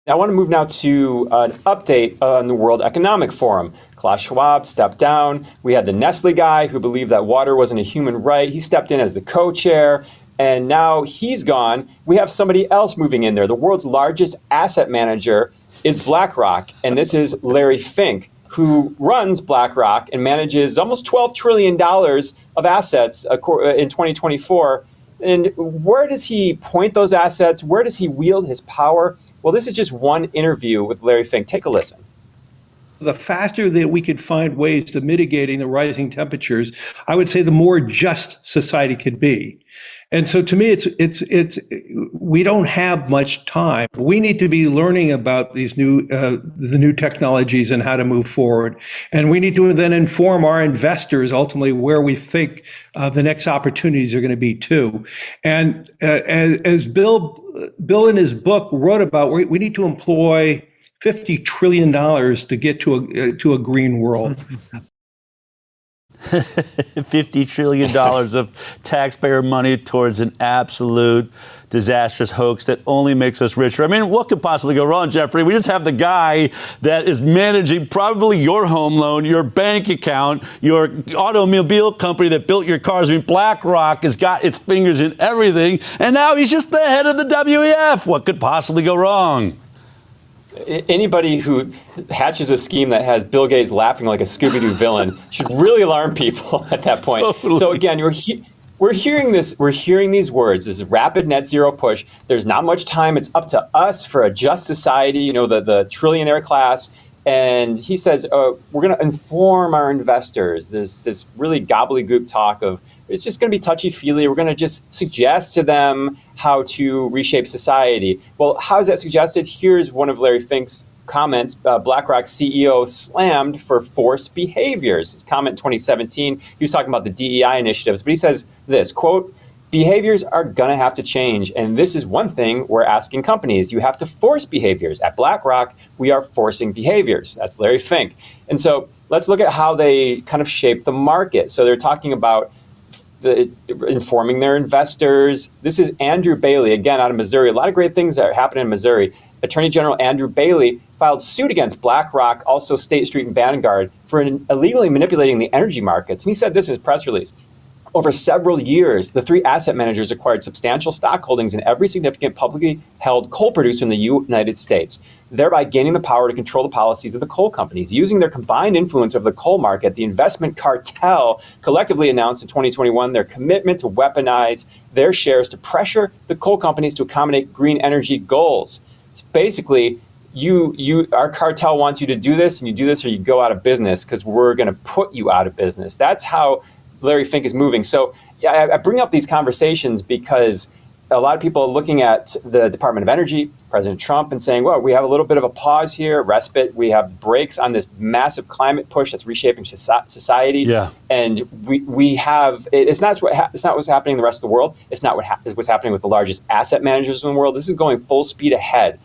I want to move now to an update on the World Economic Forum. Klaus Schwab stepped down. We had the Nestle guy who believed that water wasn't a human right. He stepped in as the co-chair, and now he's gone. We have somebody else moving in there. The world's largest asset manager is BlackRock, and this is Larry Fink, who runs BlackRock and manages almost $12 trillion of assets in 2024. And where does he point those assets? Where does he wield his power? Well, this is just one interview with Larry Fink. Take a listen. The faster that we could find ways to mitigating the rising temperatures, I would say the more just society could be. And so to me, it's we don't have much time. We need to be learning about these the new technologies and how to move forward. And we need to then inform our investors ultimately where we think the next opportunities are going to be too. And as Bill in his book wrote about, we need to employ $50 trillion to get to a green world. $50 trillion of taxpayer money towards an absolute disastrous hoax that only makes us richer. I mean, what could possibly go wrong, Jeffrey? We just have the guy that is managing probably your home loan, your bank account, your automobile company that built your cars. I mean, BlackRock has got its fingers in everything, and now he's just the head of the WEF. What could possibly go wrong? Anybody who hatches a scheme that has Bill Gates laughing like a Scooby-Doo villain should really alarm people at that point. Totally. So again, we're hearing this. We're hearing these words. This is rapid net zero push. There's not much time. It's up to us for a just society. You know, the trillionaire class. And he says, we're going to inform our investors. There's this really gobbledygook talk of it's just going to be touchy-feely. We're going to just suggest to them how to reshape society. Well, how is that suggested? Here's one of Larry Fink's comments. BlackRock CEO slammed for forced behaviors. His comment in 2017, he was talking about the DEI initiatives, but he says this, quote, behaviors are going to have to change. And this is one thing we're asking companies. You have to force behaviors. At BlackRock, we are forcing behaviors. That's Larry Fink. And so let's look at how they kind of shape the market. So they're talking about informing their investors. This is Andrew Bailey, again, out of Missouri. A lot of great things that are happening in Missouri. Attorney General Andrew Bailey filed suit against BlackRock, also State Street and Vanguard, for illegally manipulating the energy markets. And he said this in his press release. Over several years, the three asset managers acquired substantial stock holdings in every significant publicly held coal producer in the United States, thereby gaining the power to control the policies of the coal companies. Using their combined influence over the coal market, the investment cartel collectively announced in 2021 their commitment to weaponize their shares to pressure the coal companies to accommodate green energy goals. So basically, our cartel wants you to do this, and you do this or you go out of business because we're going to put you out of business. That's how Larry Fink is moving. So yeah, I bring up these conversations because a lot of people are looking at the Department of Energy, President Trump, and saying, well, we have a little bit of a pause here, respite. We have brakes on this massive climate push that's reshaping society. Yeah. And we have, it's not what's happening in the rest of the world. It's not what's happening with the largest asset managers in the world. This is going full speed ahead.